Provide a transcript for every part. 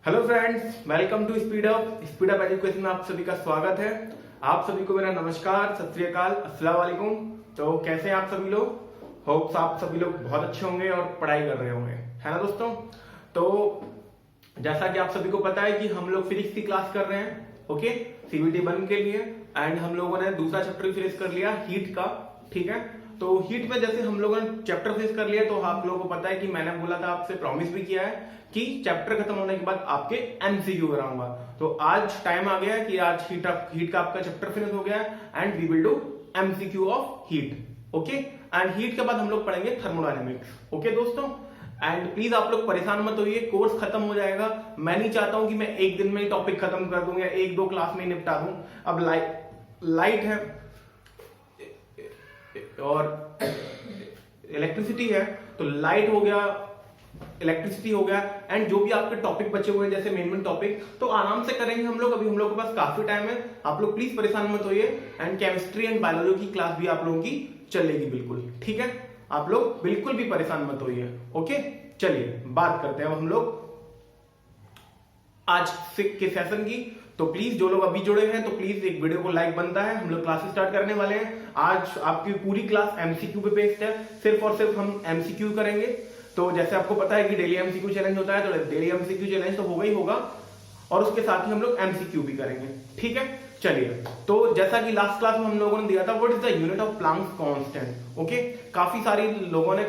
Hello friends, welcome to Speed Up Education में आप सभी का स्वागत है। आप सभी को मेरा नमस्कार, सत श्री अकाल, अस्सलाम वालेकुम। तो कैसे हैं आप सभी लोग? होप्स आप सभी लोग बहुत अच्छे होंगे और पढ़ाई कर रहे होंगे, है ना दोस्तों। तो जैसा कि आप सभी को पता है कि हम लोग फिजिक्स की क्लास कर रहे हैं, ओके, सीबीटी 1 के लिए। एंड हम लोगों ने दूसरा चैप्टर फिनिश कर लिया हीट का, ठीक है। तो हीट में जैसे हम लोगों ने चैप्टर फिनिश कर लिया, तो आप लोगों को पता है कि मैंने बोला था, आपसे प्रॉमिस भी किया है कि चैप्टर खत्म होने के बाद आपके एमसीक्यू कराऊंगा। तो आज टाइम आ गया है कि आज हीट का आपका चैप्टर फिनिश हो गया है and we will do MCQ of heat, okay. And heat के बाद हम लोग पढ़ेंगे थर्मोडायनेमिक्स, ओके दोस्तों। एंड प्लीज आप लोग परेशान मत होइए, कोर्स खत्म हो जाएगा। मैं नहीं चाहता हूं कि मैं एक दिन में ही टॉपिक खत्म कर दूं या एक दो क्लास में ही निपटा दूं। अब लाइट है और इलेक्ट्रिसिटी है, तो लाइट हो गया, इलेक्ट्रिसिटी हो गया, एंड जो भी आपके टॉपिक बचे हुए हैं जैसे मेन टॉपिक, तो आराम से करेंगे हम लोग। अभी हम लोग के पास काफी टाइम है, आप लोग प्लीज परेशान मत होइए। एंड केमिस्ट्री एंड बायोलॉजी की क्लास भी आप लोगों की चलेगी बिल्कुल, ठीक है। आप लोग बिल्कुल भी परेशान मत होइए, ओके। चलिए बात करते हैं अब हम लोग आज के सेशन की। तो प्लीज जो लोग अभी जुड़े हैं, तो प्लीज एक वीडियो को लाइक बनता है। हम लोग क्लासेस स्टार्ट करने वाले हैं। आज आपकी पूरी क्लास एमसीक्यू पे बेस्ड है, सिर्फ और सिर्फ हम एमसीक्यू करेंगे। तो जैसे आपको पता है कि डेली एमसीक्यू चैलेंज होता है, तो डेली एमसीक्यू चैलेंज तो होगा ही होगा, और उसके साथ ही हम लोग एमसीक्यू भी करेंगे, ठीक है। चलिए, तो जैसा कि लास्ट क्लास में हम लोगों ने दिया था, what is the unit of Planck's constant, okay. काफी सारे लोगों ने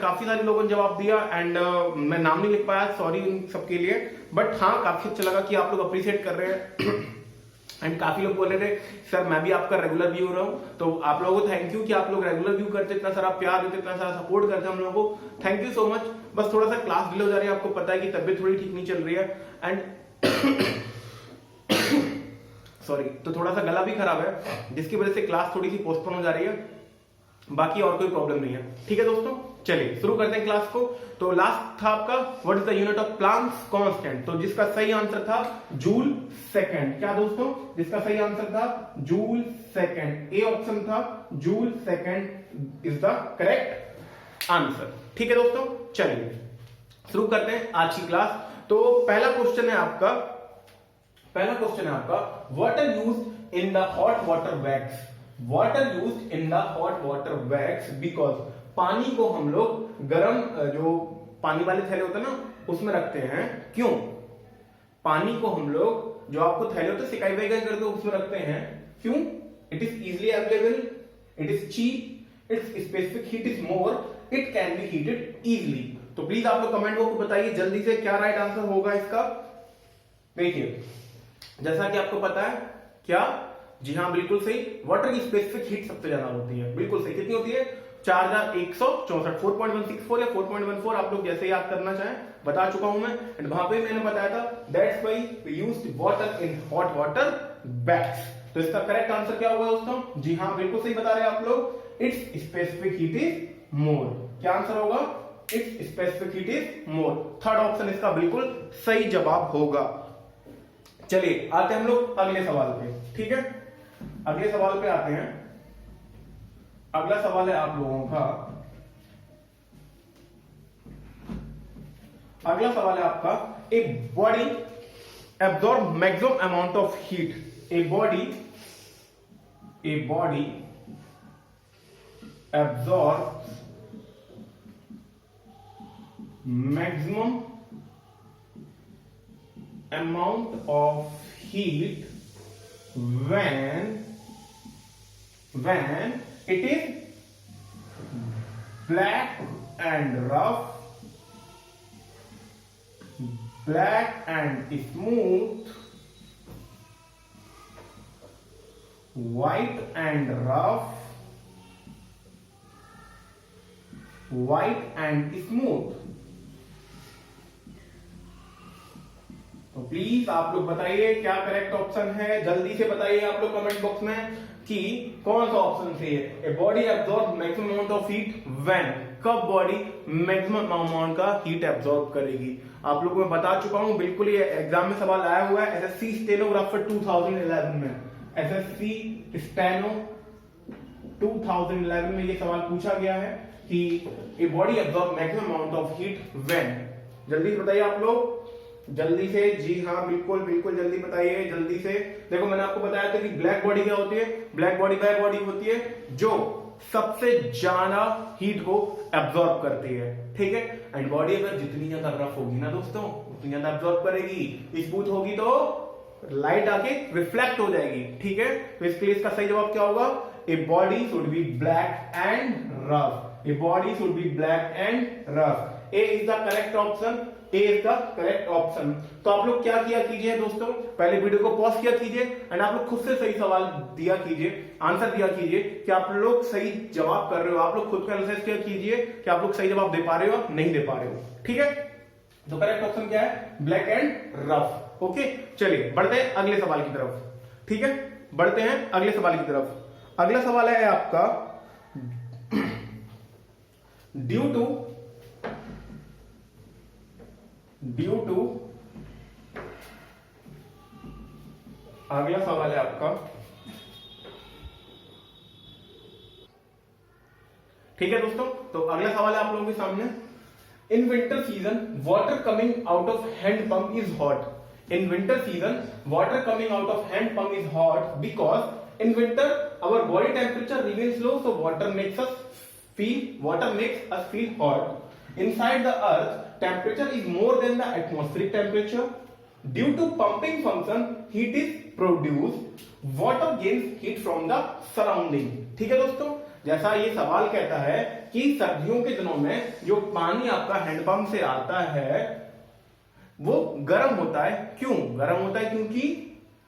जवाब दिया एंड मैं नाम नहीं लिख पाया, सॉरी उन सबके लिए। बट हाँ, काफी अच्छा लगा कि आप लोग अप्रिशिएट कर रहे हैं एंड काफी लोग बोल रहे थे सर मैं भी आपका रेगुलर व्यू रहा हूं। तो आप लोगों को थैंक यू कि आप लोग रेगुलर व्यू करते, इतना सारा प्यार देते, इतना सारा सपोर्ट करते हम लोगों को, थैंक यू सो मच। बस थोड़ा सा क्लास डिले हो जा रही है, आपको पता है कि तबियत थोड़ी ठीक नहीं चल रही है एंड सॉरी, तो थोड़ा सा गला भी खराब है, जिसकी वजह से क्लास थोड़ी सी पोस्टपोन हो जा रही है। बाकी और कोई प्रॉब्लम नहीं है, ठीक है दोस्तों। चलिए शुरू करते हैं क्लास को। तो लास्ट था आपका what is the unit of Planck's constant, तो जिसका सही आंसर था जूल सेकंड। क्या दोस्तों, जिसका सही आंसर था जूल सेकंड, ए ऑप्शन था joule second is the correct answer, ठीक है दोस्तों। चलिए शुरू करते हैं आज की क्लास। तो पहला क्वेश्चन है आपका water used in the hot water wax, water used in the hot water wax because पानी को हम लोग गर्म जो पानी वाले थैले होते हैं ना उसमें रखते हैं। क्यों? पानी को हम लोग जो आपको थैले होते हैं सिकाई वगैरह करके उसमें रखते हैं। क्यों? It is easily available, it is cheap, its specific heat is more, it can be heated easily. तो प्लीज आप लोग कमेंट बॉक्स में बताइए जल्दी से क्या राइट आंसर होगा इसका। देखिए, जैसा कि आपको पता है, क्या? जी हाँ, बिल्कुल सही। वाटर की स्पेसिफिक हीट सबसे ज्यादा होती है, बिल्कुल सही। कितनी होती है? 4164, 4.164 या 4.14, आप लोग जैसे याद करना चाहें, बता चुका हूं मैं। एंड वहां पे मैंने बताया था that's why we used water in hot water bags. तो इसका करेक्ट आंसर क्या होगा दोस्तों? जी हाँ, बिल्कुल सही बता रहे हैं आप लोग, इट्स स्पेसिफिक हीट इज मोर। क्या आंसर होगा? It's specific heat is more. Third option इसका बिल्कुल सही जवाब होगा। चलिए आते हैं हम लोग अगले सवाल पे, ठीक है। अगले सवाल पे आते हैं। अगला सवाल है आप लोगों का, अगला सवाल है आपका, a body absorb maximum amount of heat, a body absorb maximum amount of heat when it is black and rough, black and smooth, white and rough, white and smooth। तो प्लीज आप लोग बताइए क्या करेक्ट ऑप्शन है, जल्दी से बताइए आप लोग कमेंट बॉक्स में कि कौन सा ऑप्शन सही है। A body absorb maximum amount of heat when, कब बॉडी मैक्सिमम अमाउंट का हीट एब्जॉर्ब करेगी। आप लोगों को मैं बता चुका हूं, बिल्कुल ये एग्जाम में सवाल आया हुआ है एसएससी स्टेनोग्राफर 2011 में, एसएससी स्टेनो 2011 में ये सवाल पूछा गया है कि a body absorb maximum amount of heat when. जल्दी से बताइए आप लोग जल्दी से, जी हाँ बिल्कुल बिल्कुल जल्दी बताइए जल्दी से। देखो मैंने आपको बताया था कि ब्लैक बॉडी क्या होती है, ब्लैक बॉडी वह बॉडी होती है जो सबसे ज्यादा हीट को एब्जॉर्ब करती है, ठीक है। एंड बॉडी अगर जितनी ज्यादा रफ होगी ना दोस्तों उतनी ज्यादा एब्जॉर्ब करेगी, स्मूथ होगी तो लाइट आके रिफ्लेक्ट हो जाएगी, ठीक है। तो इसके लिए इसका सही जवाब क्या होगा, a body should be black and rough, a body should be black and rough. A is the correct option, A is the correct option. तो आप लोग क्या किया कीजिए दोस्तों, पहले वीडियो को पॉज किया कीजिए एंड आप लोग खुद से सही सवाल दिया कीजिए, आंसर दिया कीजिए कि आप लोग सही जवाब कर रहे हो, आप लोग खुद का एनालिसिस किया कीजिए कि आप लोग सही जवाब दे पा रहे हो नहीं दे पा रहे हो, ठीक है। तो करेक्ट ऑप्शन क्या है, ब्लैक एंड रफ। ओके चलिए बढ़ते हैं अगले सवाल की तरफ, ठीक है, बढ़ते हैं अगले सवाल की तरफ। अगला सवाल है आपका, ड्यू टू अगला सवाल है आपका, ठीक है दोस्तों। तो अगला सवाल है आप लोगों के सामने, in winter season water coming out of hand pump is hot. In winter season, water coming out of hand pump is hot because in winter our body temperature remains low, so water makes us feel hot. Inside the earth, temperature is more than the atmospheric temperature. Due to pumping function, heat is produced. Water gains heat from the surrounding. ठीक है दोस्तों, जैसा ये सवाल कहता है कि सर्दियों के दिनों में जो पानी आपका हैंडपंप से आता है वो गर्म होता है। क्यों गर्म होता है, क्योंकि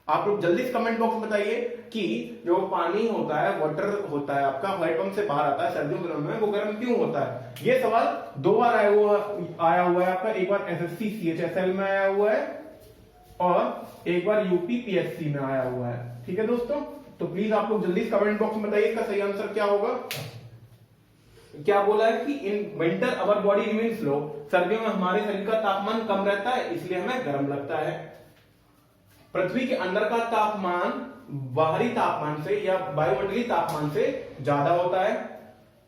आप लोग जल्दी से कमेंट बॉक्स में बताइए कि जो पानी होता है, वाटर होता है आपका हैंडपंप से बाहर आता है सर्दियों के दिनों में, वो गर्म क्यों होता है। ये सवाल दो बार आया हुआ है आपका, एक बार एसएससी सीएचएसएल में आया हुआ है और एक बार यूपीपीएससी में आया हुआ है, ठीक है दोस्तों। तो प्लीज आप लोग जल्दी से कमेंट बॉक्स में बताइए इसका सही आंसर क्या होगा। क्या बोला है कि in winter our body remains low, सर्दियों में हमारे शरीर का तापमान कम रहता है इसलिए हमें गर्म लगता है। पृथ्वी के अंदर का तापमान बाहरी तापमान से या वायुमंडलीय तापमान से ज्यादा होता है।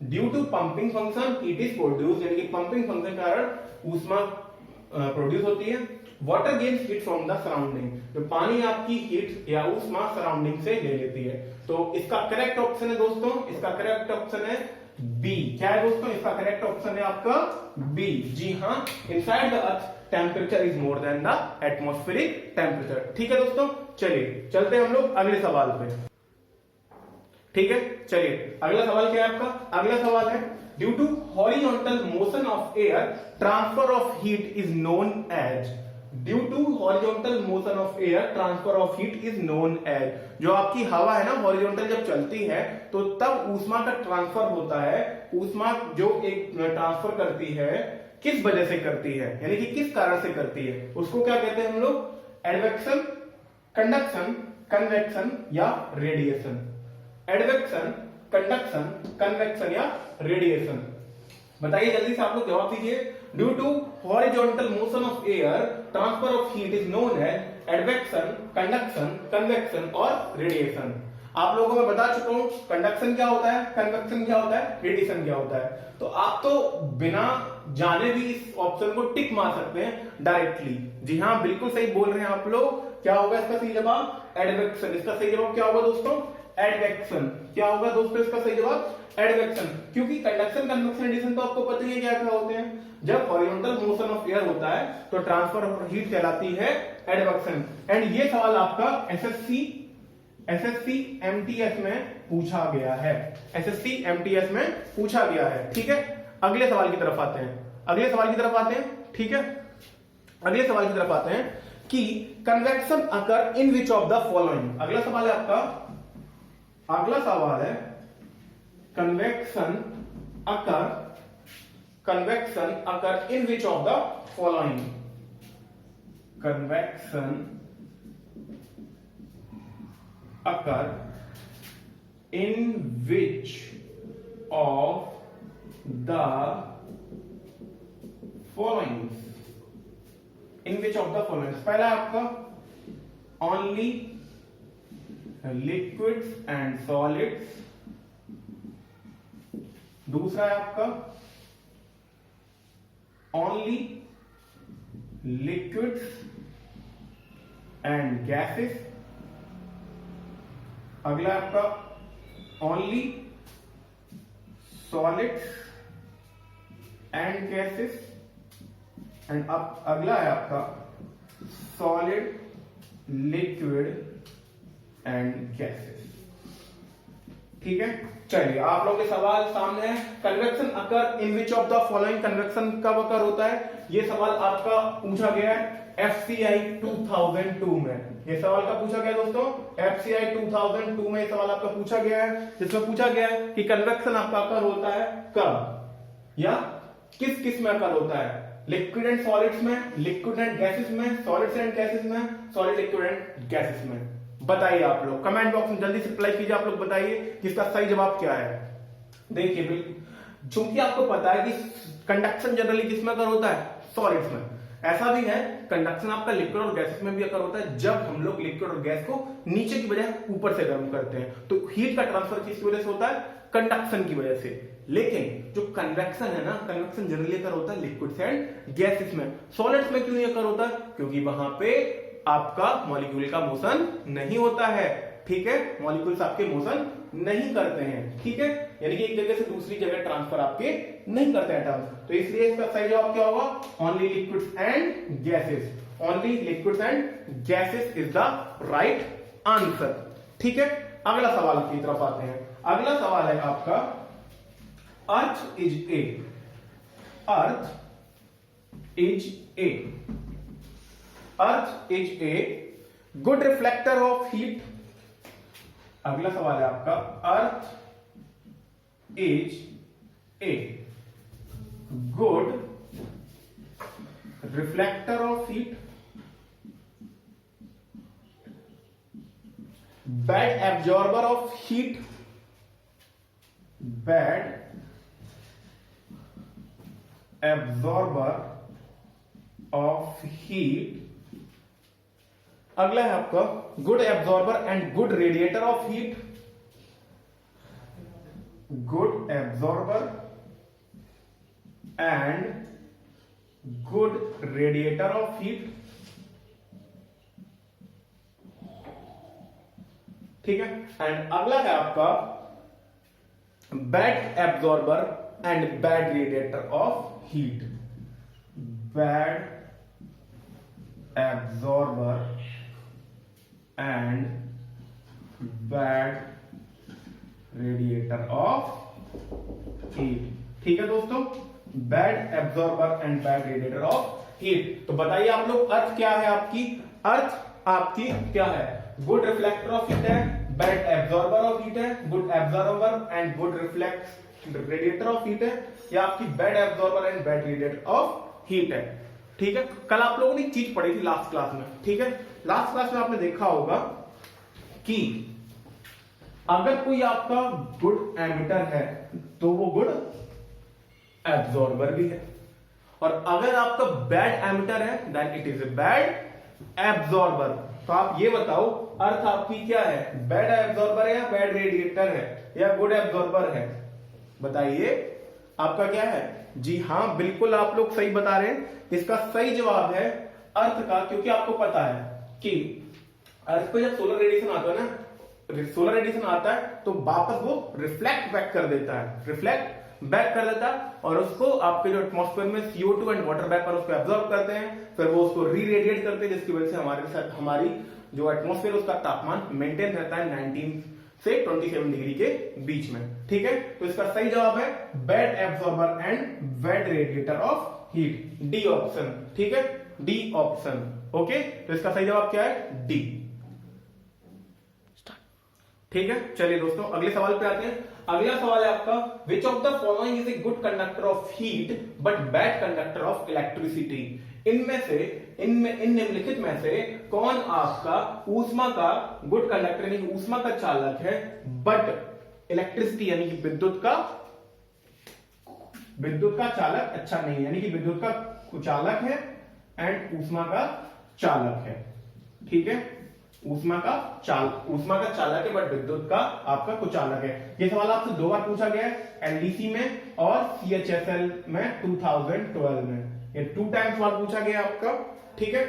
Due to pumping function heat is produce, यानी कि पंपिंग फंक्शन के कारण ऊष्मा प्रोड्यूस होती है। Water gains heat from the surrounding, जो पानी आपकी हीट या ऊष्मा सराउंडिंग से ले लेती है। तो इसका करेक्ट ऑप्शन है दोस्तों, इसका करेक्ट ऑप्शन है बी। क्या है दोस्तों, इसका करेक्ट ऑप्शन है आपका बी। जी हाँ, inside the earth temperature is more than the atmospheric temperature. ठीक है दोस्तों, चलिए चलते हैं हम लोग अगले सवाल पे। ठीक है, चलिए अगला सवाल क्या है आपका, अगला सवाल है due to horizontal motion of air transfer of heat is known as. Due to horizontal motion of air transfer of heat is known as. जो आपकी हवा है ना, हॉरिजॉन्टल जब चलती है तो तब ऊष्मा का ट्रांसफर होता है। ऊष्मा जो एक ट्रांसफर करती है किस वजह से करती है, यानी कि किस कारण से करती है, उसको क्या कहते हैं हम लोग, एडवेक्शन, कंडक्शन, कन्वेक्शन या रेडिएशन। एडवेक्शन, कंडक्शन, कन्वेक्शन या रेडिएशन। बताइए जल्दी से आप लोग जवाब दीजिए। Due to horizontal motion of air transfer of heat is known as advection, conduction, convection और रेडिएशन। आप लोगों को मैं बता चुका हूं कंडक्शन क्या होता है, कन्वेक्शन क्या होता है, रेडिएशन क्या होता है। तो आप तो बिना जाने भी इस ऑप्शन को टिक मार सकते हैं डायरेक्टली। जी हाँ, बिल्कुल सही बोल रहे हैं आप लोग। क्या होगा इसका सही जवाब, एडवेक्शन। इसका सही जवाब क्या होगा दोस्तों, एडवेक्शन। क्या होगा दोस्तों इसका सही जवाब, एडवेक्शन। क्योंकि कंडक्शन, कन्वेक्शन, रेडिएशन तो आपको पता ही है क्या क्या होते हैं। जब हॉरिजॉन्टल मोशन ऑफ एयर होता है तो ट्रांसफर ऑफ हीट कहलाती है एडवेक्शन। एंड ये सवाल आपका एसएससी एमटीएस में पूछा गया है, एसएससी एमटीएस में पूछा गया है। ठीक है, अगले सवाल की तरफ आते हैं, अगले सवाल की तरफ आते हैं। ठीक है, अगले सवाल की तरफ आते हैं कि convection occur in which of the following. अगला सवाल है आपका, अगला सवाल है convection occur in which of the following. Convection occur in which of the following। in which of the following, पहला आपका only liquids and solids, दूसरा है आपका only लिक्विड्स एंड गैसेस। अगला आपका only solids and gases. And अब अगला है आपका सॉलिड, लिक्विड एंड गैसेस। ठीक है, चलिए आप लोगों के सवाल सामने है। Convection occur in which of the following, convection कब अकर होता है, ये सवाल आपका पूछा गया है FCI 2002 में। ये सवाल का पूछा गया दोस्तों FCI 2002 में, ये सवाल आपका पूछा गया है, जिसमें पूछा गया है कि कन्वेक्शन आपका अकर होता है कब या किस किस में अकर होता है, लिक्विड एंड सॉलिड्स में, लिक्विड एंड गैसेस में, सॉलिड्स एंड गैसेस में, सॉलिड लिक्विड एंड गैसेस में। बताइए आप लोग कमेंट बॉक्स में जल्दी से रिप्लाई कीजिए, आप लोग बताइए कि इसका सही जवाब क्या है। देखिए बिल्कुल, चूंकि आपको पता है कि कंडक्शन जनरली किसमें अकर होता है, सॉलिड्स में। ऐसा भी है कंडक्शन आपका लिक्विड और गैसेस में भी अकर होता है जब हम लोग लिक्विड और गैस को नीचे की बजाय ऊपर से गर्म करते हैं, तो हीट का ट्रांसफर किसकी वजह से होता है, कंडक्शन की वजह से। लेकिन जो कन्वेक्शन है ना, कन्वेक्शन जनरली अकर होता है लिक्विड्स एंड गैसेस में। सॉलिड्स में क्यों नहीं अकर होता, क्योंकि वहां पे आपका मॉलिक्यूल का मोशन नहीं होता है। ठीक है, मॉलिक्यूल्स आपके मोशन नहीं करते हैं। ठीक है, यानी कि एक जगह से दूसरी जगह ट्रांसफर आपके नहीं करते हैं एटम्स, तो इसलिए इसका सही जवाब क्या होगा, only liquids and gases. Only liquids and gases is the right answer. ठीक है, अगला सवाल की तरफ आते हैं। अगला सवाल है आपका earth is a, earth is a, earth is a good reflector of heat. अगला सवाल है आपका earth is a good reflector of heat, bad absorber of heat, bad absorber of heat. अगला है आपका good absorber and good radiator of heat, good absorber and good radiator of heat. ठीक है, and अगला है आपका bad absorber and bad radiator of heat, bad absorber and bad radiator of heat. ठीक है दोस्तों, bad absorber and bad radiator of heat. तो बताइए आप लोग अर्थ क्या है आपकी, अर्थ आपकी क्या है, गुड रिफ्लेक्टर ऑफ हीट है, बैड एब्जॉर्बर ऑफ हीट है, good absorber and good radiator of heat है, या आपकी bad absorber and bad radiator of heat है। ठीक है, कल आप लोगों ने एक चीज पढ़ी थी लास्ट क्लास में। ठीक है, लास्ट क्लास में आपने देखा होगा कि अगर कोई आपका गुड एमिटर है तो वो गुड एब्जॉर्बर भी है, और अगर आपका बैड एमिटर है then it is a bad absorber. तो आप ये बताओ अर्थ आपकी क्या है, बैड एब्जॉर्बर है या बैड रेडिएटर है या गुड एब्जॉर्बर है, बताइए आपका क्या है। जी हाँ, बिल्कुल आप लोग सही बता रहे हैं। इसका सही जवाब है अर्थ का, क्योंकि आपको पता है कि अर्थ पे जब सोलर रेडिएशन आता है ना, सोलर रेडिएशन आता है तो वापस वो रिफ्लेक्ट बैक कर देता है, रिफ्लेक्ट बैक कर देता है, और उसको आपके जो एटमॉस्फेयर में CO2 एंड वाटर वेपर उसको एब्जॉर्ब करते हैं, फिर वो उसको री रेडिएट करते हैं, जिसकी वजह से हमारे साथ हमारी जो एटमॉस्फेयर उसका तापमान मेंटेन रहता है 19 से 27 डिग्री के बीच में। ठीक है, तो इसका सही जवाब है bad absorber and bad radiator of heat, D option. ठीक है, डी ऑप्शन। ओके, तो इसका सही जवाब क्या है, डी। ठीक है, चलिए दोस्तों अगले सवाल पे आते हैं। अगला सवाल है आपका which of the following is a good conductor of heat but bad conductor of electricity. इनमें से इन निम्नलिखित में से कौन आपका ऊष्मा का गुड कंडक्टर यानी ऊष्मा का चालक है, बट इलेक्ट्रिसिटी यानी कि विद्युत का चालक अच्छा नहीं, यानी कि विद्युत का कुचालक है एंड ऊष्मा का चालक है। ठीक है, ऊष्मा का चालक है बट विद्युत का आपका कुचालक है। ये सवाल आपसे 2 बार पूछा गया है, LDC में और CHSL में 2012 में। ये 2 टाइम्स सवाल पूछा गया आपका, ठीक है।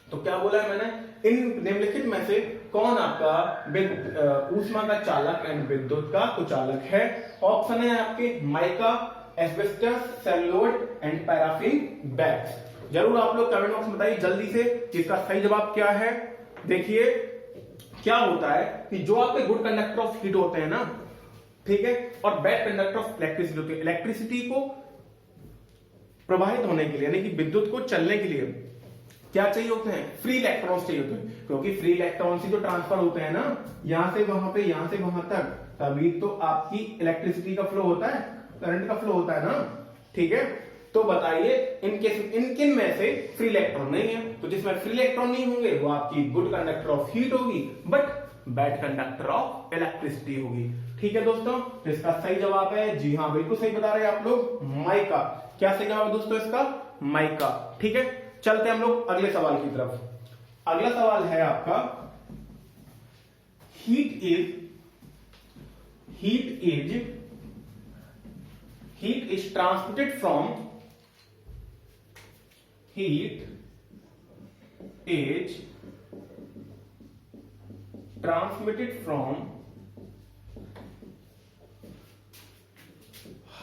तो क्या बोला है मैंने, इन निम्नलिखित में से कौन आपका ऊष्मा का चालक एंड विद्युत का कुचालक है। ऑप्शन है आपके mica, asbestos, celluloid and paraffin bags. जरूर आप लोग कमेंट बॉक्स में बताइए जल्दी से कि इसका सही जवाब क्या है। देखिए क्या होता है कि जो आपके गुड कंडक्टर ऑफ हीट होते हैं ना, ठीक है, और बैड कंडक्टर ऑफ इलेक्ट्रिसिटी होती है। इलेक्ट्रिसिटी को प्रवाहित होने के लिए यानी कि विद्युत को चलने के लिए क्या चाहिए होते हैं, फ्री इलेक्ट्रॉन्स चाहिए होते हैं, क्योंकि फ्री इलेक्ट्रॉन से जो ट्रांसफर होते हैं ना यहां से वहां पे, यहां से वहां तक, तभी तो आपकी इलेक्ट्रिसिटी का फ्लो होता है, करंट का फ्लो होता है ना, ठीक है। तो बताइए इनकिन में से फ्री इलेक्ट्रॉन नहीं है, तो जिसमें फ्री इलेक्ट्रॉन नहीं होंगे वो आपकी गुड कंडक्टर ऑफ हीट होगी, but bad conductor of electricity होगी, ठीक है दोस्तों। तो इसका सही जवाब है, जी हाँ बिल्कुल सही बता रहे हैं आप लोग, माइका। क्या सही जवाब है दोस्तों इसका, माइका, ठीक है। चलते हैं हम लोग अगले सवाल की तरफ। अगला सवाल है आपका, heat is transmitted from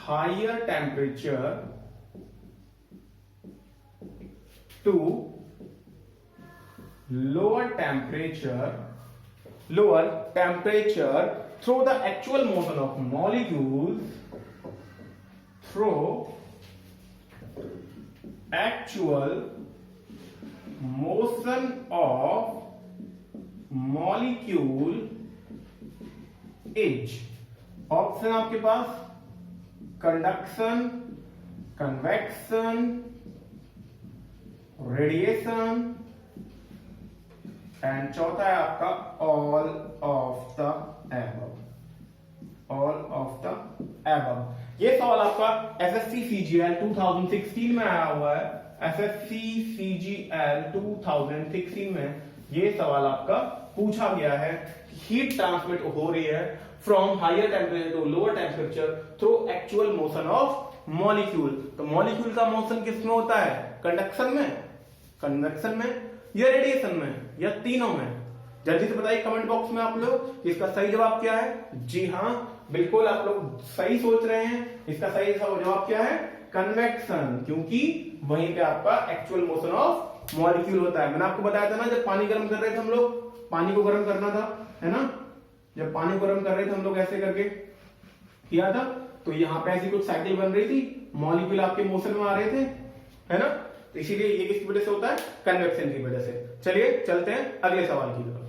higher temperature to lower temperature through the actual motion of molecules is option आपके पास कंडक्शन, कन्वेक्शन, रेडिएशन एंड चौथा है आपका ऑल ऑफ द एबव। ये सवाल आपका एसएससी सीजीएल 2016 में आया हुआ है। एसएससी सीजीएल 2016 में ये सवाल आपका पूछा गया है, हीट ट्रांसमिट हो रही है from higher temperature to lower temperature through actual motion of molecule. तो मॉलिक्यूल का मोशन किसमें होता है, कंडक्शन में, कन्वेक्शन में या रेडिएशन में या तीनों में। जल्दी से बताइए कमेंट बॉक्स में आप लोग इसका सही जवाब क्या है। जी हाँ बिल्कुल आप लोग सही सोच रहे हैं, इसका सही जवाब क्या है, कन्वेक्शन, क्योंकि वहीं पे आपका एक्चुअल मोशन ऑफ मॉलिक्यूल होता है। मैंने आपको बताया था ना जब पानी गर्म कर रहे थे हम लोग, पानी को गर्म करना था, है ना, जब पानी को गर्म कर रहे थे हम लोग ऐसे करके किया था, तो यहाँ पे ऐसी कुछ साइकिल बन रही थी, मॉलिक्यूल आपके मोशन में आ रहे थे, है ना, तो इसीलिए ये किसकी वजह से होता है, कन्वेक्शन की वजह से। चलिए चलते हैं अगले सवाल की तरफ,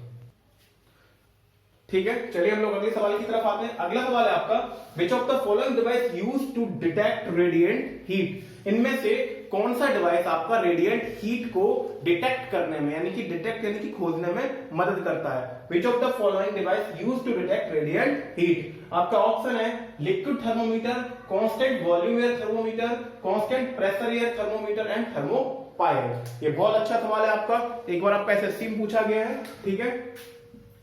ठीक है। चलिए हम लोग अगले सवाल की तरफ आते हैं। अगला सवाल है आपका, which of the following device used to detect radiant heat. इनमें से कौन सा डिवाइस आपका रेडिएंट हीट को डिटेक्ट करने में यानी कि खोजने में मदद करता है। Which of the following device used to detect radiant heat. आपका ऑप्शन है liquid thermometer, constant volume air thermometer, constant pressure air thermometer and thermopile. ये बहुत अच्छा सवाल है आपका, एक बार आपका एसएससी में पूछा गया है, ठीक है,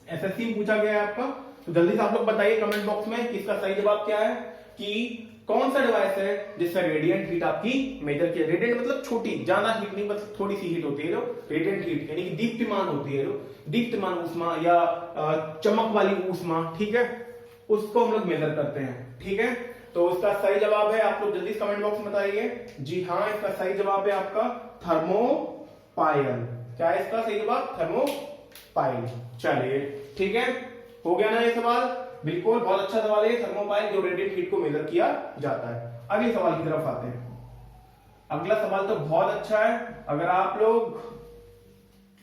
एसएससी में पूछा गया है आपका। तो जल्दी से आप लोग बताइए कमेंट बॉक्स में कि इसका सही जवाब क्या है, कि कौन सा डिवाइस है जिससे रेडिएंट हीट आपकी मेजर की। रेडिएंट मतलब छोटी, ज्यादा हीट नहीं, मतलब थोड़ी सी हीट होती है जो रेडिएंट हीट यानी कि दीप्तिमान होती है, जो दीप्तिमान ऊष्मा या चमक वाली ऊष्मा, ठीक है, उसको हम लोग मेजर करते हैं, ठीक है। तो इसका सही जवाब है, आप लोग जल्दी कमेंट बॉक्स में बताइए। जी हाँ इसका सही जवाब है आपका थर्मोपाइल। क्या है इसका सही जवाब, थर्मोपाइल। चलिए ठीक है, हो गया ना ये सवाल, बिल्कुल बहुत अच्छा सवाल है थर्मोपाइल, जो रेडिएंट हीट को मेजर किया जाता है। अगले सवाल की तरफ आते हैं। अगला सवाल तो बहुत अच्छा है, अगर आप लोग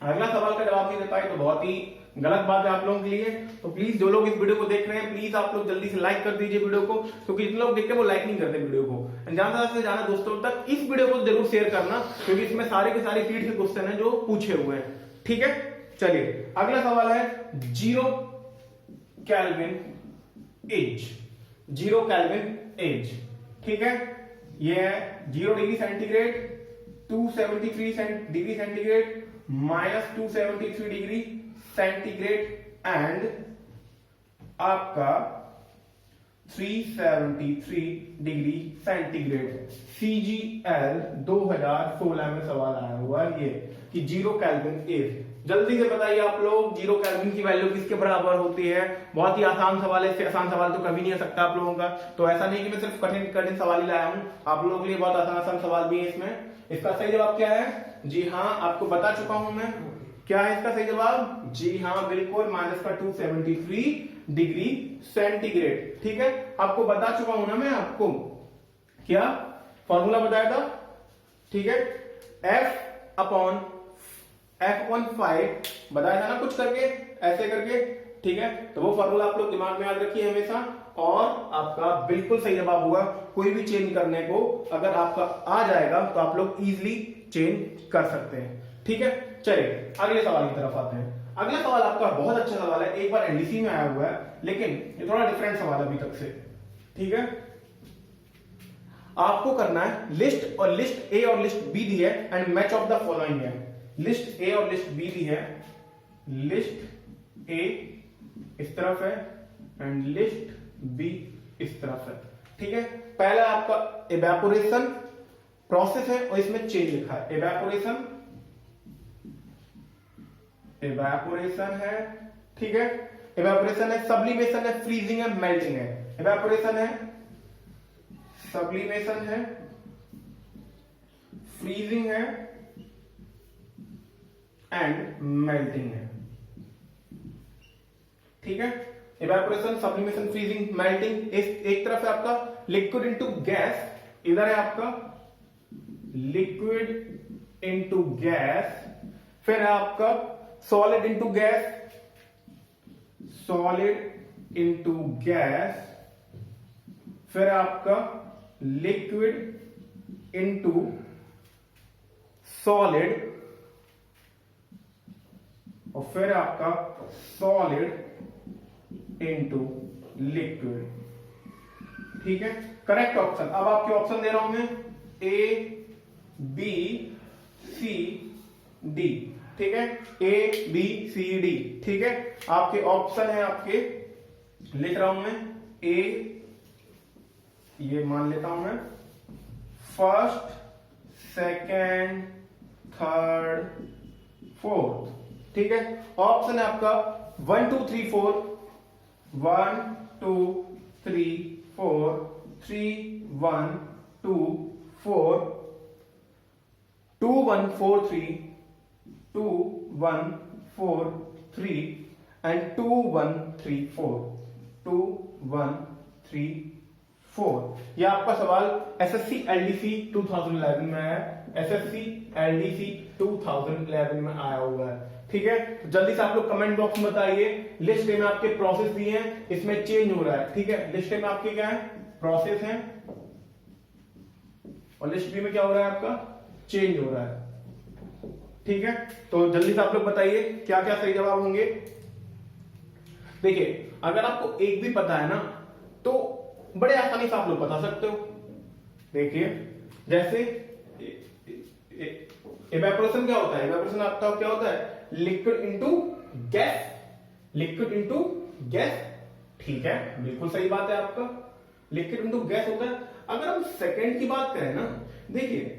अगला सवाल का जवाब नहीं दे पाए तो बहुत ही गलत बात है आप लोगों के लिए। तो प्लीज जो लोग इस वीडियो को देख रहे हैं, प्लीज आप लोग जल्दी से लाइक कर दीजिए वीडियो को, क्योंकि जितने लोग देखते हैं वो लाइक नहीं करते वीडियो को। ज्यादा से ज्यादा दोस्तों तक इस वीडियो को जरूर शेयर करना, क्योंकि इसमें सारे के सारे हीट के क्वेश्चन है जो पूछे हुए हैं, ठीक है। चलिए अगला सवाल है, 0 केल्विन एज, ठीक है। ये है 0 degree centigrade, 273 degree centigrade, -273 degree centigrade and आपका 373 डिग्री सेंटीग्रेड। CGL 2016 में सवाल आया हुआ है ये कि 0 केल्विन इज। जल्दी से बताइए आप लोग 0 केल्विन की वैल्यू किसके बराबर होती है। बहुत ही आसान सवाल है, इससे आसान सवाल तो कभी नहीं आ सकता आप लोगों का। तो ऐसा नहीं कि मैं सिर्फ कठिन कठिन सवाल ही लाया हूं, आप लोगों के लिए बहुत आसान आसान सवाल भी है इसमें। इसका सही जवाब क्या है? जी हाँ, आपको बता चुका हूं मैं। क्या है इसका सही जवाब? जी हाँ बिल्कुल, -273 डिग्री सेंटीग्रेड। ठीक है, आपको बता चुका हूं ना मैं आपको, क्या फॉर्मूला बताया था? ठीक है, F/F/5 बताया था ना कुछ करके, ऐसे करके। ठीक है, तो वो फॉर्मूला आप लोग दिमाग में याद रखिए हमेशा, और आपका बिल्कुल सही जवाब होगा। कोई भी चेंज करने को अगर आपका आ जाएगा तो आप लोग इजीली चेंज कर सकते हैं। ठीक है, चलिए अगले सवाल की तरफ आते हैं। अगला सवाल आपका बहुत अच्छा सवाल है, एक बार एनडीसी में आया हुआ है, लेकिन ये थोड़ा डिफरेंट सवाल है अभी तक से। ठीक है, आपको करना है लिस्ट, और लिस्ट ए और लिस्ट बी दी है and match of the following है। लिस्ट ए और लिस्ट बी दी है, लिस्ट ए इस तरफ है एंड लिस्ट बी इस तरफ है। ठीक है, पहला आपका इवेपोरेशन प्रोसेस है और इसमें चेंज लिखा है। इवेपोरेशन है, ठीक है, इवेपोरेशन है, सब्लिमेशन है, फ्रीजिंग है, मेल्टिंग है। इवेपोरेशन है, सब्लिमेशन है, फ्रीजिंग है एंड मेल्टिंग है। ठीक है, इवेपोरेशन, सब्लिमेशन, फ्रीजिंग, मेल्टिंग। एक तरफ है आपका लिक्विड इनटू गैस, इधर है आपका लिक्विड इनटू गैस, फिर है आपका solid into gas, solid into gas, फिर आपका लिक्विड इनटू सॉलिड, और फिर आपका सॉलिड इनटू लिक्विड। ठीक है, करेक्ट ऑप्शन। अब आपके ऑप्शन दे रहा हूं मैं, ए बी सी डी। ठीक है, ए बी सी डी। ठीक है, आपके ऑप्शन है, आपके लिख रहा हूं मैं, ए, ये मान लेता हूं मैं, फर्स्ट, सेकेंड, थर्ड, फोर्थ। ठीक है, ऑप्शन है आपका 1 2 3 4, 1 2 3 4, 3 1 2 4, 2 1 4 3, 2 1 4 3 एंड 2 1 3 4, 2 1 3 4। यह आपका सवाल एसएससी एलडीसी 2011 में है, एसएससी एलडीसी 2011 में आया हुआ है। ठीक है, तो जल्दी से आप लोग कमेंट बॉक्स में बताइए। लिस्ट ए में आपके प्रोसेस दिए हैं, इसमें चेंज हो रहा है। ठीक है, लिस्ट ए में आपके क्या है? प्रोसेस है, और लिस्ट बी में क्या हो रहा है? आपका चेंज हो रहा है। ठीक है, तो जल्दी से आप लोग बताइए क्या क्या सही जवाब होंगे। देखिए, अगर आपको एक भी पता है ना तो बड़े आसानी से आप लोग बता सकते हो। देखिए, जैसे इवेपोरेशन क्या होता है? इवेपोरेशन आपका क्या होता है? Liquid into gas, liquid into gas. ठीक है, बिल्कुल सही बात है आपका, लिक्विड इनटू गैस होता है। अगर हम सेकंड की बात करें ना, देखिए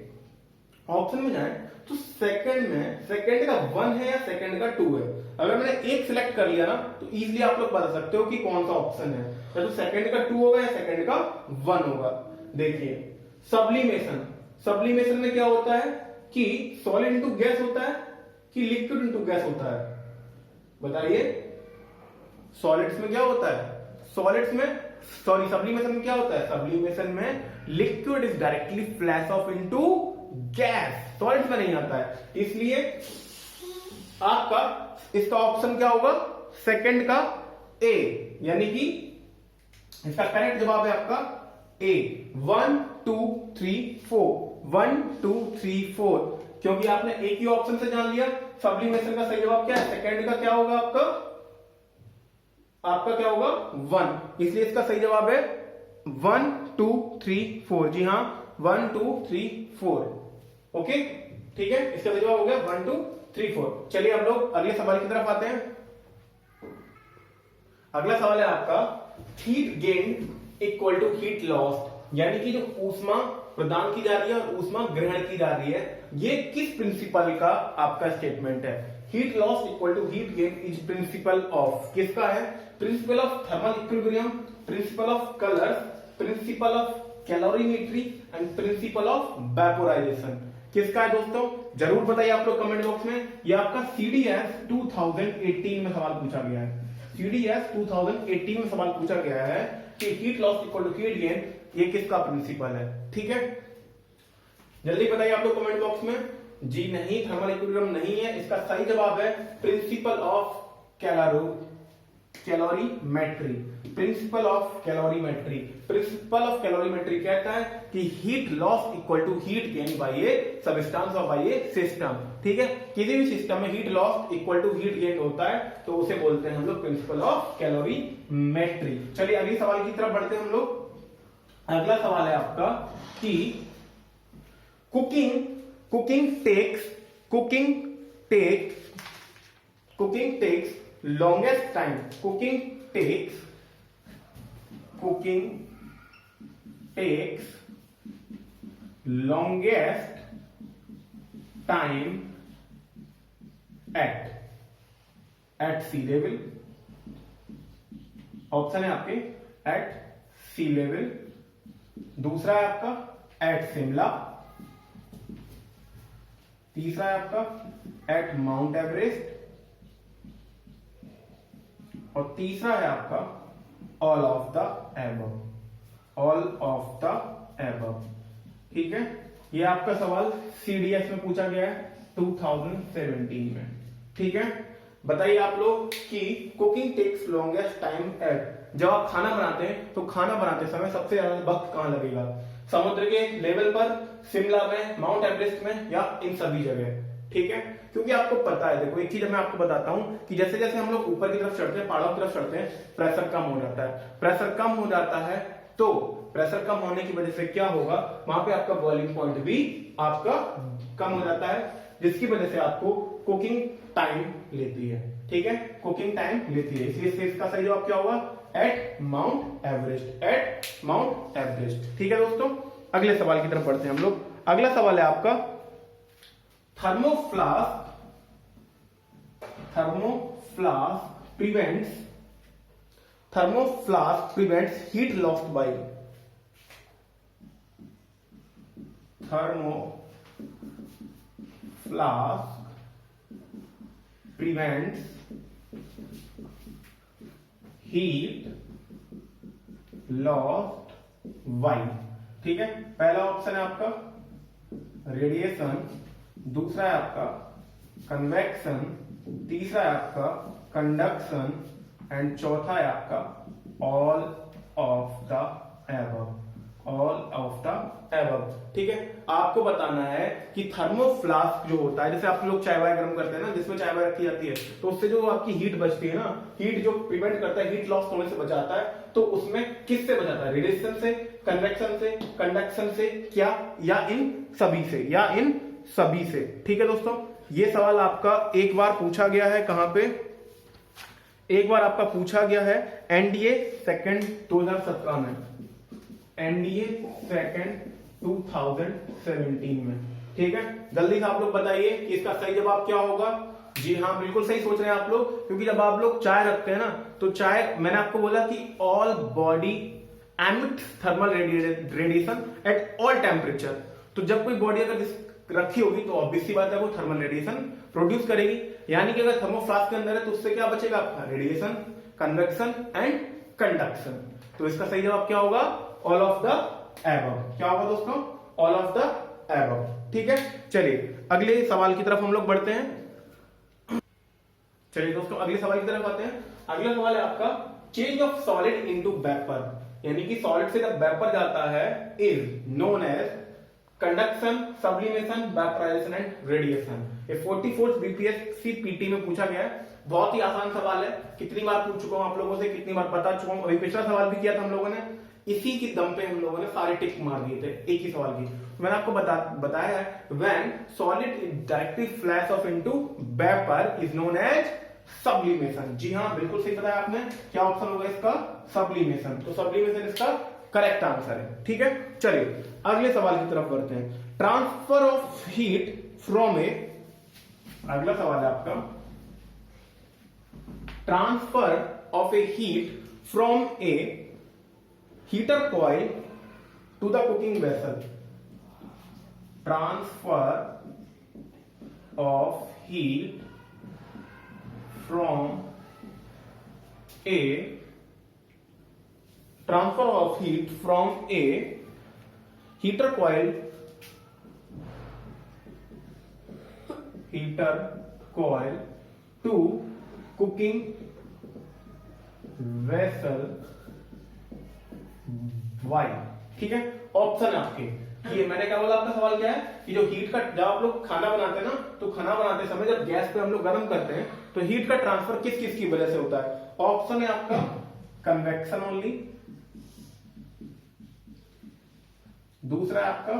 ऑप्शन में जाए तो सेकंड में, सेकंड का 1 है या सेकंड का 2 है। अगर मैंने एक सिलेक्ट कर लिया ना तो इजीली आप लोग बता सकते हो कि कौन सा ऑप्शन है, या तो सेकंड का 2 होगा या सेकंड का 1 होगा। देखिए, सब्लिमेशन, सब्लिमेशन में क्या होता है कि सॉलिड इनटू गैस होता है कि लिक्विड इनटू गैस होता है? बताइए, सॉलिड्स में क्या होता है? सॉलिड्स में, सॉरी, सब्लिमेशन में क्या होता है? सब्लिमेशन में liquid is directly flash off into gas, solids में नहीं आता है। इसलिए आपका इसका ऑप्शन क्या होगा? सेकंड का ए, यानी कि इसका करेक्ट जवाब है आपका ए। 1 2 3 4, 1 2 3 4, क्योंकि आपने एक ही ऑप्शन से जान लिया। सब्लिमेशन का सही जवाब क्या है? सेकंड का क्या होगा? आपका क्या होगा? 1। इसलिए इसका सही जवाब है 1 2 3 4। जी हाँ, 1 2 3 4। ओके, ठीक है, इसका सही जवाब हो गया 1 2 3 4। चलिए हम लोग अगले सवाल की तरफ आते हैं। अगला सवाल है आपका heat gain equal to heat lost, यानी कि जो ऊष्मा प्रदान की जा रही है और ऊष्मा ग्रहण की जा रही है, ये किस प्रिंसिपल का आपका स्टेटमेंट है? Heat loss equal to heat gain is principle of, किसका है? Principle of thermal equilibrium, principle of colours, principle of calorimetry and principle of vaporisation. किसका है दोस्तों? जरूर बताइए आप लोग कमेंट बॉक्स में। ये आपका सीडीएस 2018 में सवाल पूछा गया है। सीडीएस 2018 में सवाल पूछा गया है कि heat loss equal to heat gain, ये किसका प्रिंसिपल है? ठीक है, जल्दी बताइए आप लोग कमेंट बॉक्स में। जी नहीं, थर्मल इक्विलिब्रियम नहीं है, इसका सही जवाब है principle of calorimetry. Principle of calorimetry, principle of calorimetry कहता है कि heat loss equal to heat gain by a substance और बाय ए सिस्टम। ठीक है, किसी भी सिस्टम में heat loss equal to heat gain होता है तो उसे बोलते हैं हम लोग प्रिंसिपल ऑफ कैलोरीमेट्री। चलिए अगले सवाल की तरफ बढ़ते हैं हम लोग। अगला सवाल है आपका कि cooking takes longest time, cooking takes longest time at sea level। Option है आपके एट सी लेवल, दूसरा है आपका एट शिमला, तीसरा है आपका एट माउंट एवरेस्ट और तीसरा है आपका all of the above. All of the above. ठीक है, ये आपका सवाल सीडीएस में पूछा गया है 2017 में। ठीक है, बताइए आप लोग कि cooking takes longest time at, जब आप खाना बनाते हैं तो खाना बनाते समय सबसे ज्यादा वक्त कहां लगेगा? समुद्र के लेवल पर, शिमला में, माउंट एवरेस्ट में, या इन सभी जगह? ठीक है, क्योंकि आपको पता है, देखो एक चीज मैं आपको बताता हूं कि जैसे जैसे हम लोग ऊपर की तरफ चढ़ते हैं, पहाड़ों की तरफ चढ़ते हैं, प्रेशर कम हो जाता है। प्रेशर कम हो जाता है तो प्रेशर कम होने की वजह से क्या होगा? वहां पे आपका बॉइलिंग पॉइंट भी आपका कम हो जाता है, जिसकी वजह से आपको कुकिंग टाइम लेती है। ठीक है, कुकिंग टाइम लेती है, इसलिए इसका सही जवाब क्या होगा? At Mount Everest. At Mount Everest. ठीक है दोस्तों, अगले सवाल की तरफ बढ़ते हैं हम लोग। अगला सवाल है आपका थर्मोफ्लास्क prevents heat lost by ठीक है, पहला ऑप्शन है आपका रेडिएशन, दूसरा है आपका कन्वेक्शन, तीसरा है आपका कंडक्शन एंड चौथा है आपका all of the above. All of the above. ठीक है, आपको बताना है कि थर्मोफ्लास्क जो होता है, जैसे आप लोग चाय वाय गर्म करते हैं ना, जिसमें चाय वाय रखी जाती है, तो उससे जो आपकी हीट बचती है ना, हीट जो प्रिवेंट करता है, हीट लॉस होने से बचाता है, तो उसमें किससे बचाता है? रेडिएशन से, कन्वेक्शन से, कंडक्शन से, क्या या इन सभी से? या इन सभी से। ठीक है दोस्तों, ये सवाल आपका एक बार पूछा गया है, कहां पे? एक बार आपका पूछा गया है एनडीए सेकंड 2017 में, एनडीए सेकंड 2017 में। ठीक है, जल्दी से आप लोग बताइए कि इसका सही जवाब क्या होगा। जी हाँ, बिल्कुल सही सोच रहे हैं आप लोग, क्योंकि जब आप लोग चाय रखते हैं ना, तो चाय, मैंने आपको बोला कि all body emit thermal radiation at all temperature. तो जब कोई बॉडी अगर रखी होगी तो ऑब्वियस सी बात है वो थर्मल रेडिएशन प्रोड्यूस करेगी, यानी कि अगर थर्मोफ्लास्क के अंदर है तो उससे क्या बचेगा आपका? Radiation, convection and conduction. तो इसका सही जवाब क्या होगा? All of the above. क्या होगा दोस्तों? All of the above. ठीक है, चलिए अगले सवाल की तरफ हम लोग बढ़ते हैं। चलिए दोस्तों, अगले सवाल की तरफ आते हैं। अगला सवाल है आपका change of solid into vapour, यानी कि सॉलिड से जब वेपर जाता है, is known as conduction, sublimation, vaporisation and radiation. ये 44 बीपीएससी पीटी में पूछा गया है। बहुत ही आसान सवाल है, कितनी बार पूछ चुका हूं आप लोगों से, कितनी बार बता चुका हूं। अभी पिछला सवाल भी किया था हम लोगों ने, इसी की दम पे हम लोगों ने सारे टिक मार दिए थे एक ही सवाल की। मैंने आपको बताया है when solid directly flash off into vapour is known as sublimation. जी हाँ, बिल्कुल सही बताया आपने। क्या ऑप्शन होगा इसका? सब्लिमेशन। तो सब्लिमेशन इसका करेक्ट आंसर है। ठीक है, चलिए अगले सवाल की तरफ बढ़ते हैं। Transfer of heat from a, अगला सवाल है आपका, transfer of a heat from a heater coil to the cooking vessel. Transfer of heat from a transfer of heat from a heater coil to cooking vessel y। ठीक है, option है आपके ये, मैंने क्या बोला, आपका सवाल क्या है कि जो हीट का, जब आप लोग खाना बनाते हैं ना, तो खाना बनाते समय जब गैस पे हम लोग गर्म करते हैं तो हीट का ट्रांसफर किस किस की वजह से होता है। ऑप्शन है आपका कन्वेक्शन ओनली, दूसरा है आपका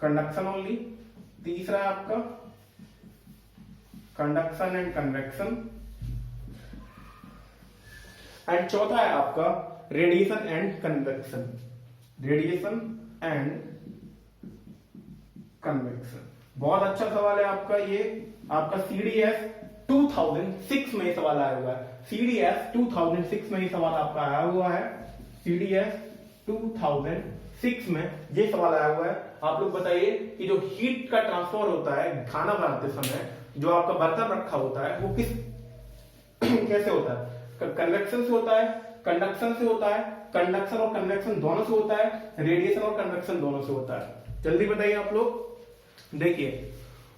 कंडक्शन ओनली, तीसरा है आपका कंडक्शन एंड कन्वेक्शन, एंड चौथा है आपका radiation and convection. Radiation and convection. बहुत अच्छा सवाल है आपका ये, आपका CDS 2006 में सवाल आया हुआ है। CDS 2006 में ये सवाल आपका आया हुआ है। CDS 2006 में ये सवाल आया हुआ है। आप लोग बताइए कि जो हीट का ट्रांसफर होता है खाना बनाते समय, जो आपका बर्तन रखा होता है वो किस कैसे होता है, कन्वेक्शन से होता है, कंडक्शन से होता है, कंडक्शन और कन्वेक्शन दोनों से होता है, रेडिएशन और कन्वेक्शन दोनों से होता है। जल्दी बताइए आप लोग। देखिए,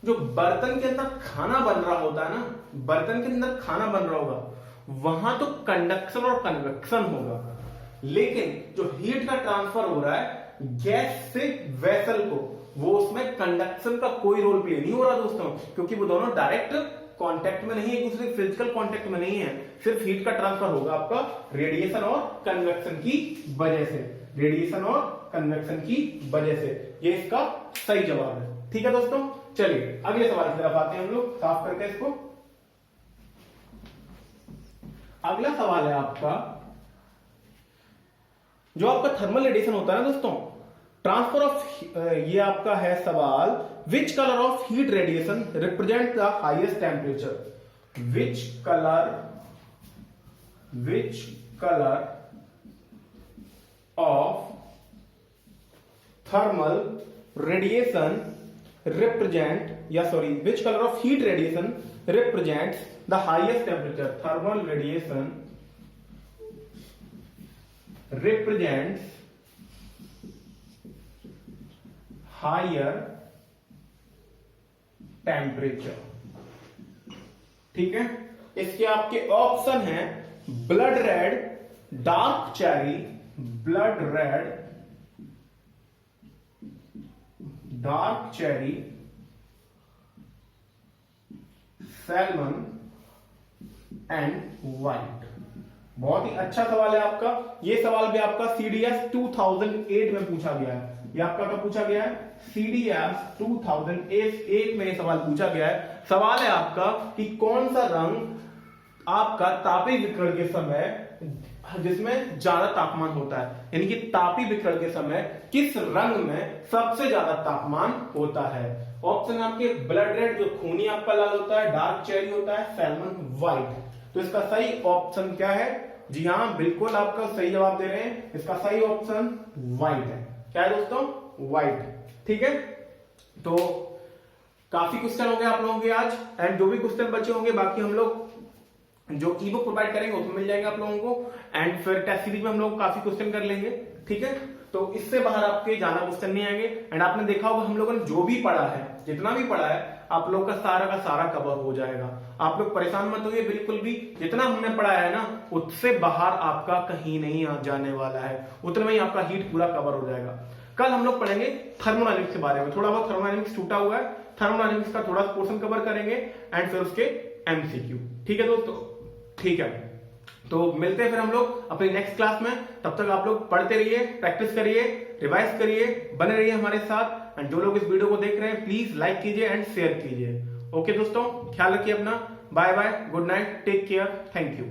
जो बर्तन के अंदर खाना बन रहा होता है ना, बर्तन के अंदर खाना बन रहा होगा वहां तो कंडक्शन और कन्वेक्शन होगा, लेकिन जो हीट का ट्रांसफर हो रहा है गैस से वेसल को, वो उसमें कंडक्शन का कोई रोल प्ले नहीं हो रहा दोस्तों, क्योंकि वो दोनों डायरेक्ट कांटेक्ट में नहीं है, एक दूसरे फिजिकल कांटेक्ट में नहीं है। सिर्फ हीट का ट्रांसफर होगा आपका रेडिएशन और कन्वेक्शन की वजह से, रेडिएशन और कन्वेक्शन की वजह से। ये इसका सही जवाब है। ठीक है दोस्तों, चलिए अगले सवाल की तरफ आते हैं हम लोग, साफ करके इसको। अगला सवाल है आपका, जो आपका थर्मल रेडिएशन होता है ना दोस्तों, ट्रांसफर ऑफ, ये आपका है सवाल, which colour of heat radiation represent the highest temperature. Which colour of thermal radiation represent, या sorry, which colour of heat radiation represents the highest temperature. Thermal radiation represents higher temperature। ठीक है, इसके आपके option हैं blood red, dark cherry, blood red, dark cherry, salmon and white. बहुत ही अच्छा सवाल है आपका। ये सवाल भी आपका CDS 2008 में पूछा गया है। ये आपका कब पूछा गया है? CDS 2008 में ये सवाल पूछा गया है। सवाल है आपका कि कौन सा रंग आपका तापीय विकिरण के समय, जिसमें ज्यादा तापमान होता है, यानी कि तापीय विकिरण के समय किस रंग में सबसे ज्यादा तापमान होता है। ऑप्शन आपके ब्लड रेड जो खूनी आपका लाल होता है, डार्क चेरी होता है, सैल्मन व्हाइट। तो इसका सही ऑप्शन क्या है? जी हाँ, बिल्कुल आपका सही जवाब दे रहे हैं। इसका सही ऑप्शन व्हाइट है। क्या है दोस्तों? व्हाइट। ठीक है, तो काफी क्वेश्चन हो गए आप लोगों के आज, एंड जो भी क्वेश्चन बचे होंगे बाकी हम लोग जो ई बुक प्रोवाइड करेंगे उसमें मिल जाएगा आप लोगों को, एंड फिर टेस्ट सीरीज में हम लोग काफी क्वेश्चन कर लेंगे। ठीक है, तो इससे बाहर आपके ज्यादा क्वेश्चन नहीं आएंगे। एंड आपने देखा होगा हम लोगों ने जो भी पढ़ा है, जितना भी पढ़ा है, आप लोग का सारा कवर हो जाएगा। आप लोग परेशान मत होइए बिल्कुल भी। जितना हमने पढ़ा है ना, उससे बाहर आपका कहीं नहीं आ जाने वाला है। उतने में ही आपका हीट पूरा कवर हो जाएगा। कल हम लोग पढ़ेंगे थर्मोडायनेमिक्स के बारे में, थोड़ा बहुत थर्मोडायनेमिक्स छूटा हुआ है, थर्मोडायनेमिक्स का थोड़ा पोर्शन कवर करेंगे, एंड फिर उसके MCQ। ठीक है दोस्तों, ठीक है, तो मिलते हैं फिर हम लोग अपनी नेक्स्ट क्लास में। तब तक आप लोग पढ़ते रहिए, प्रैक्टिस करिए, रिवाइज करिए, बने रहिए हमारे साथ। एंड जो लोग इस वीडियो को देख रहे हैं प्लीज लाइक कीजिए एंड शेयर कीजिए। ओके दोस्तों, ख्याल रखिए अपना। Bye bye, good night, take care, thank you.